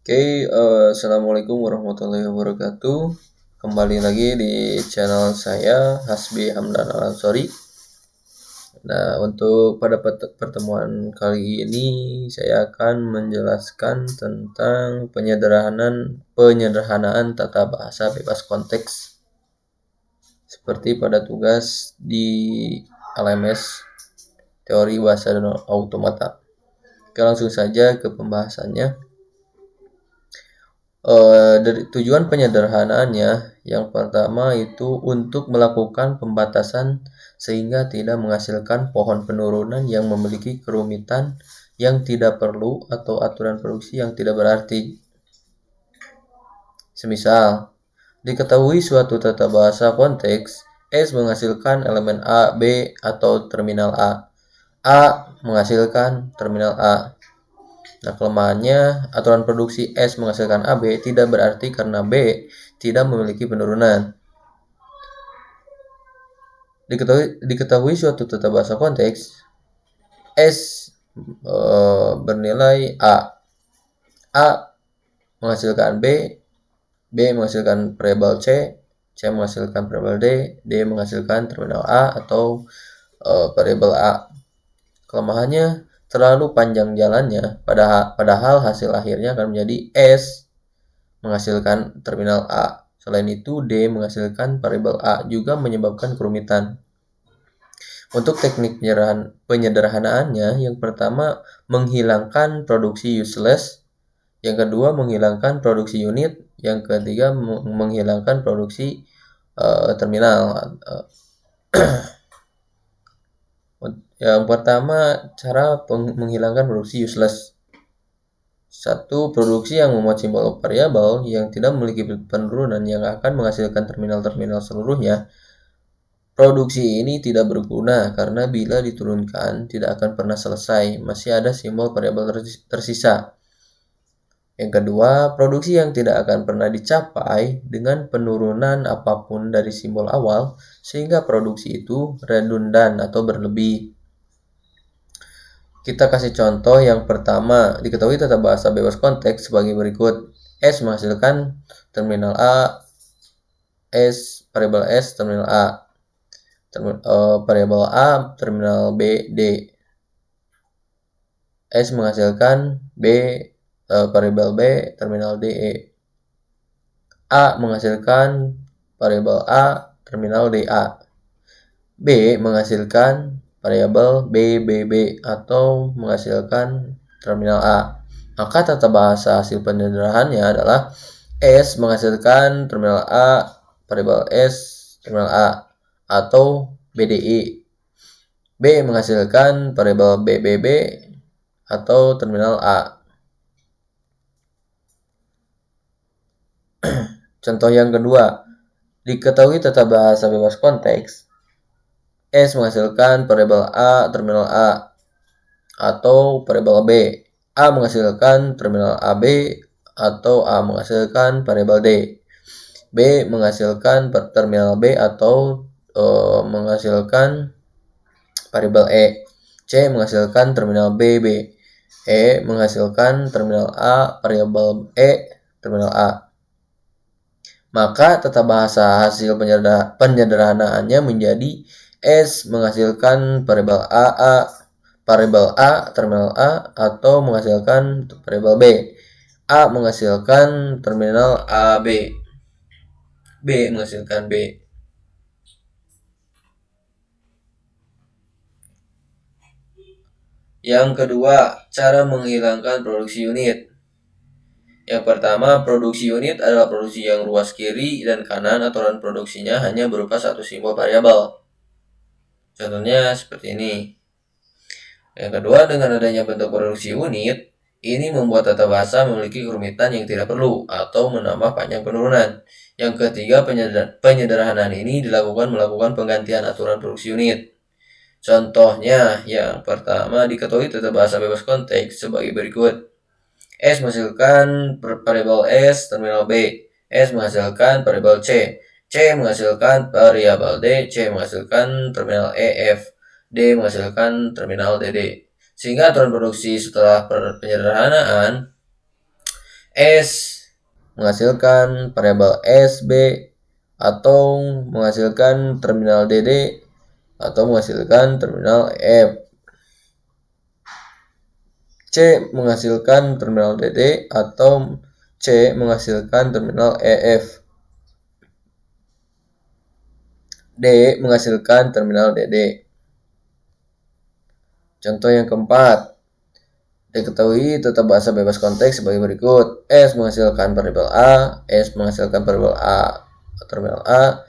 Assalamualaikum warahmatullahi wabarakatuh. Kembali lagi di channel saya Hasbi Hamdan Al-Ansori. Nah, untuk pada pertemuan kali ini saya akan menjelaskan tentang penyederhanaan tata bahasa bebas konteks seperti pada tugas di LMS Teori Bahasa dan Automata. Oke, langsung saja ke pembahasannya. Dari tujuan penyederhanaannya, yang pertama itu untuk melakukan pembatasan sehingga tidak menghasilkan pohon penurunan yang memiliki kerumitan yang tidak perlu atau aturan produksi yang tidak berarti. Semisal, diketahui suatu tata bahasa konteks S menghasilkan elemen A, B, atau terminal A menghasilkan terminal A. Nah, kelemahannya, aturan produksi S menghasilkan AB tidak berarti karena B tidak memiliki penurunan. Diketahui suatu tata bahasa konteks S bernilai A menghasilkan B menghasilkan variabel C menghasilkan variabel D menghasilkan terminal A atau variabel A. Kelemahannya, terlalu panjang jalannya, padahal hasil akhirnya akan menjadi S menghasilkan terminal A. Selain itu, D menghasilkan variabel A juga menyebabkan kerumitan. Untuk teknik penyederhanaannya, yang pertama menghilangkan produksi useless, yang kedua menghilangkan produksi unit, yang ketiga menghilangkan produksi terminal. Yang pertama, cara menghilangkan produksi useless. Satu, produksi yang memuat simbol variabel yang tidak memiliki penurunan yang akan menghasilkan terminal-terminal seluruhnya. Produksi ini tidak berguna karena bila diturunkan tidak akan pernah selesai, masih ada simbol variabel tersisa. Yang kedua, produksi yang tidak akan pernah dicapai dengan penurunan apapun dari simbol awal, sehingga produksi itu redundan atau berlebih. Kita kasih contoh yang pertama. Diketahui tata bahasa bebas konteks sebagai berikut. S menghasilkan terminal A, variabel S terminal A, variabel A terminal B, D. S menghasilkan variabel B terminal D, E. A menghasilkan variabel A terminal DA. B menghasilkan variabel B atau menghasilkan terminal A. Maka tata bahasa hasil penyederhanaannya adalah S menghasilkan terminal A, variabel S, terminal A, atau BDI. B menghasilkan variabel BBB atau terminal A. Contoh yang kedua, diketahui tata bahasa bebas konteks S menghasilkan variabel A, terminal A, atau variabel B. A menghasilkan terminal AB atau A menghasilkan variabel D. B menghasilkan terminal B atau menghasilkan variabel E. C menghasilkan terminal BB. E menghasilkan terminal A, variabel E, terminal A. Maka tata bahasa hasil penyederhanaannya menjadi S menghasilkan variabel variabel A, terminal A, atau menghasilkan variabel B. A menghasilkan terminal AB. B menghasilkan B. Yang kedua, cara menghilangkan produksi unit. Yang pertama, produksi unit adalah produksi yang ruas kiri dan kanan aturan produksinya hanya berupa satu simbol variabel. Contohnya seperti ini. Yang kedua, dengan adanya bentuk produksi unit, ini membuat tata bahasa memiliki kerumitan yang tidak perlu atau menambah panjang penurunan. Yang ketiga, penyederhanaan ini dilakukan melakukan penggantian aturan produksi unit. Contohnya, yang pertama diketahui tata bahasa bebas konteks sebagai berikut. S menghasilkan variabel S terminal B. S menghasilkan variabel C. C menghasilkan variabel D. C menghasilkan terminal EF. D menghasilkan terminal DD. Sehingga aturan produksi setelah penyederhanaan S menghasilkan variabel S, B, atau menghasilkan terminal DD, atau menghasilkan terminal F. C menghasilkan terminal DD atau C menghasilkan terminal EF. D menghasilkan terminal DD. Contoh yang keempat. Diketahui tata bahasa bebas konteks sebagai berikut. S menghasilkan variabel A, S menghasilkan variabel A terminal A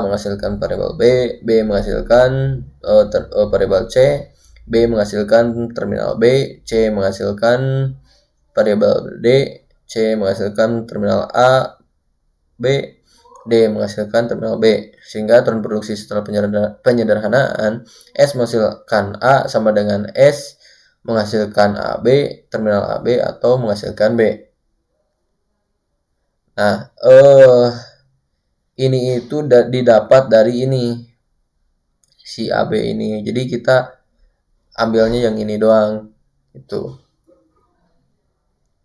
menghasilkan variabel B, B menghasilkan variabel C, B menghasilkan terminal B, C menghasilkan variabel D, C menghasilkan terminal A, B, D menghasilkan terminal B. Sehingga aturan produksi setelah penyederhanaan, S menghasilkan A sama dengan S menghasilkan AB, terminal AB, atau menghasilkan B. Nah, ini itu didapat dari ini, si AB ini. Jadi kita ambilnya yang ini doang. Itu.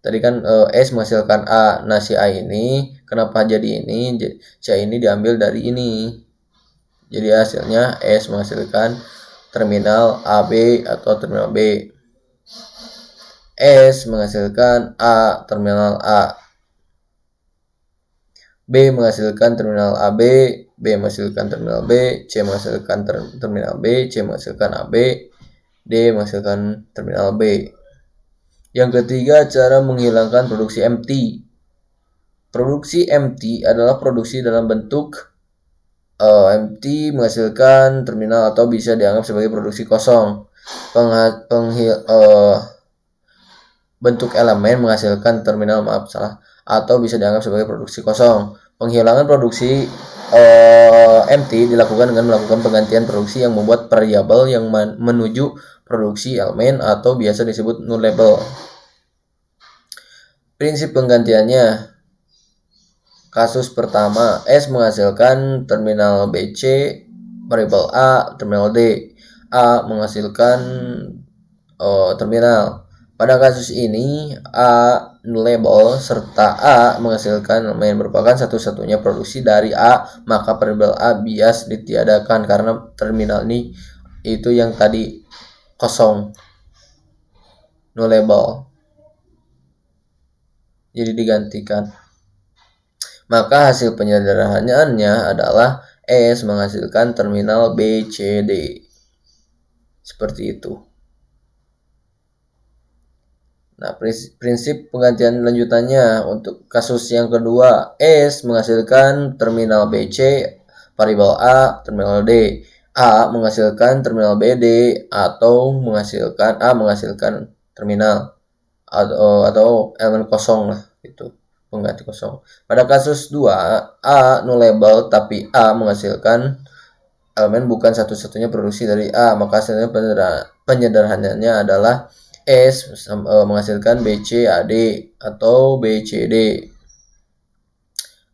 Tadi kan S menghasilkan A. Nah, si A ini kenapa jadi ini? Si A ini diambil dari ini. Jadi hasilnya S menghasilkan terminal AB atau terminal B. S menghasilkan A terminal A. B menghasilkan terminal AB, B menghasilkan terminal B, C menghasilkan terminal B, C menghasilkan AB, D menghasilkan terminal B. Yang ketiga, cara menghilangkan produksi empty. Produksi empty adalah produksi dalam bentuk empty menghasilkan terminal atau bisa dianggap sebagai produksi kosong. Bentuk elemen menghasilkan terminal atau bisa dianggap sebagai produksi kosong. Penghilangan produksi empty dilakukan dengan melakukan penggantian produksi yang membuat variabel yang menuju produksi elemen atau biasa disebut nullable. Prinsip penggantiannya. Kasus pertama, S menghasilkan terminal BC, variabel A, terminal D. A menghasilkan terminal. Pada kasus ini, A nullable serta A menghasilkan elemen merupakan satu-satunya produksi dari A, maka variabel A bias ditiadakan karena terminal ini itu yang tadi kosong, nullable. Jadi digantikan. Maka hasil penyederhanaannya adalah S menghasilkan terminal B, C, D. Seperti itu. Nah, prinsip penggantian lanjutannya untuk kasus yang kedua, S menghasilkan terminal BC, variabel A, terminal D. A menghasilkan terminal BD atau menghasilkan terminal atau elemen kosong lah, itu pengganti kosong. Pada kasus 2, A nullable tapi A menghasilkan elemen bukan satu-satunya produksi dari A, maka hasilnya penyederhanaannya adalah S menghasilkan BC AD atau BCD.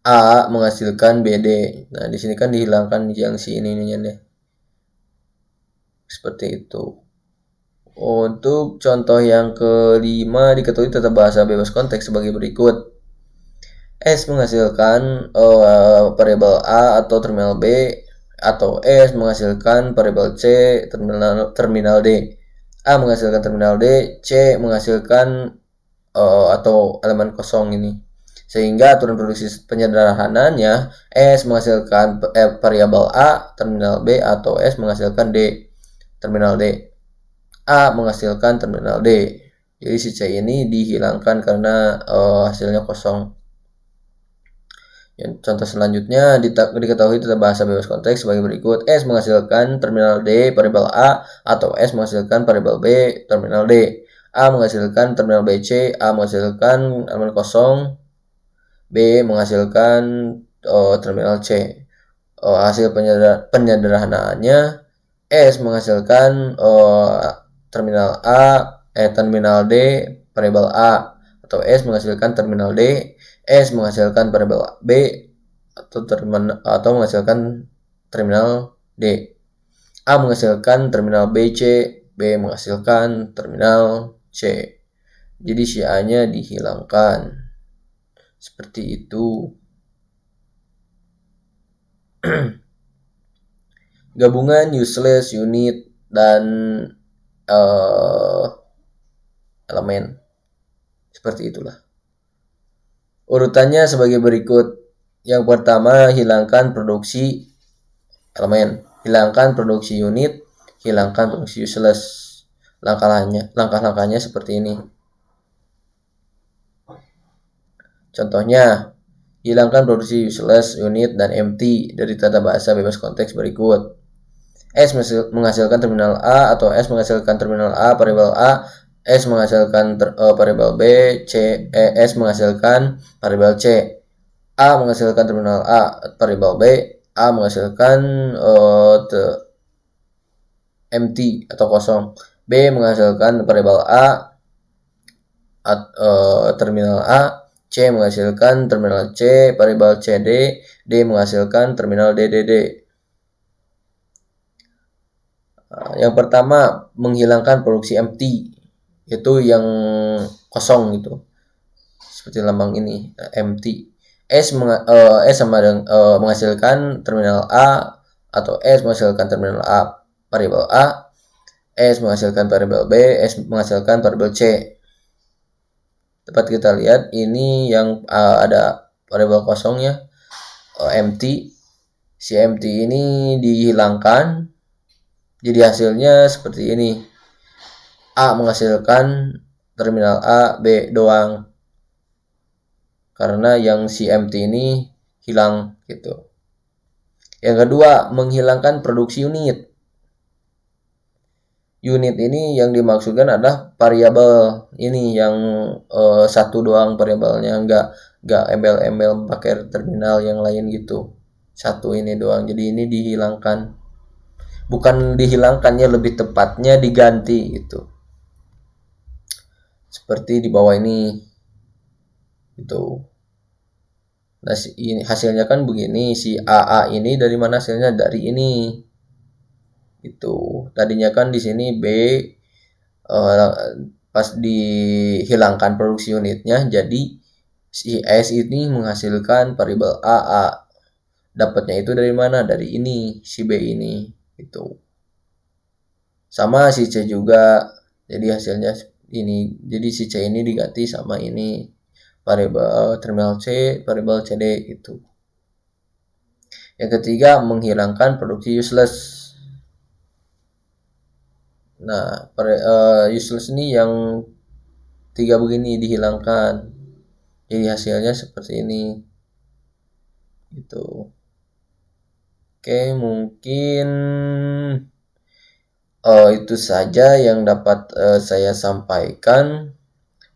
A menghasilkan BD. Nah, di sini kan dihilangkan yang si ininya deh. Seperti itu. Untuk contoh yang kelima, diketahui tata bahasa bebas konteks sebagai berikut. S menghasilkan variabel A atau terminal B, atau S menghasilkan variabel C terminal D. A menghasilkan terminal D, C menghasilkan atau elemen kosong ini. Sehingga aturan produksi penyederhanaannya S menghasilkan variabel A terminal B atau S menghasilkan D terminal D. A menghasilkan terminal D. Jadi si C ini dihilangkan karena hasilnya kosong. Contoh selanjutnya, diketahui tata bahasa bebas konteks sebagai berikut. S menghasilkan terminal D variabel A atau S menghasilkan variabel B terminal D. A menghasilkan terminal BC, A menghasilkan elemen kosong, B menghasilkan terminal C. Hasil penyederhanaannya, S menghasilkan terminal D variabel A atau S menghasilkan terminal D, S menghasilkan variabel B atau menghasilkan terminal D. A menghasilkan terminal BC, B menghasilkan terminal C. Jadi si A-nya dihilangkan. Seperti itu. Gabungan useless, unit, dan elemen. Seperti itulah. Urutannya sebagai berikut. Yang pertama, hilangkan produksi elemen, hilangkan produksi unit, hilangkan produksi useless. Langkah-langkahnya seperti ini. Contohnya, hilangkan produksi useless, unit, dan empty dari tata bahasa bebas konteks berikut. S menghasilkan terminal A atau S menghasilkan terminal A variabel A, S menghasilkan variabel B, S menghasilkan variabel C. A menghasilkan terminal A variabel B, A menghasilkan empty atau kosong, B menghasilkan variabel A terminal A, C menghasilkan terminal C variabel CD, D menghasilkan terminal DDD. Yang pertama, menghilangkan produksi empty, itu yang kosong gitu, seperti lambang ini, empty. S sama dengan menghasilkan terminal A atau S menghasilkan terminal A variabel A, S menghasilkan variabel B, S menghasilkan variabel C. Dapat kita lihat ini yang ada variabel kosongnya, empty. Si empty ini dihilangkan, jadi hasilnya seperti ini. A menghasilkan terminal A, B doang. Karena yang si empty ini hilang gitu. Yang kedua, menghilangkan produksi unit. Unit ini yang dimaksudkan adalah variabel ini yang satu doang variabelnya, enggak embel-embel pakai terminal yang lain gitu. Satu ini doang. Jadi ini dihilangkan. Bukan dihilangkannya, lebih tepatnya diganti gitu. Seperti di bawah ini. Gitu. Nah, ini hasilnya kan begini, si AA ini dari mana hasilnya? Dari ini. Itu tadinya kan di sini B pas dihilangkan produksi unitnya, jadi si S ini menghasilkan variabel AA. Dapatnya itu dari mana? Dari ini, si B ini itu. Sama si C juga. Jadi hasilnya ini. Jadi si C ini diganti sama ini, variabel terminal C, variabel CD itu. Yang ketiga, menghilangkan produksi useless. Nah, useless ini yang tiga begini dihilangkan. Jadi hasilnya seperti ini. Gitu. Oke, mungkin itu saja yang dapat saya sampaikan.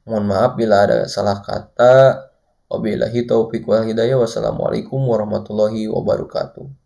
Mohon maaf bila ada salah kata. Wabillahi taufiq wal hidayah. Wassalamualaikum warahmatullahi wabarakatuh.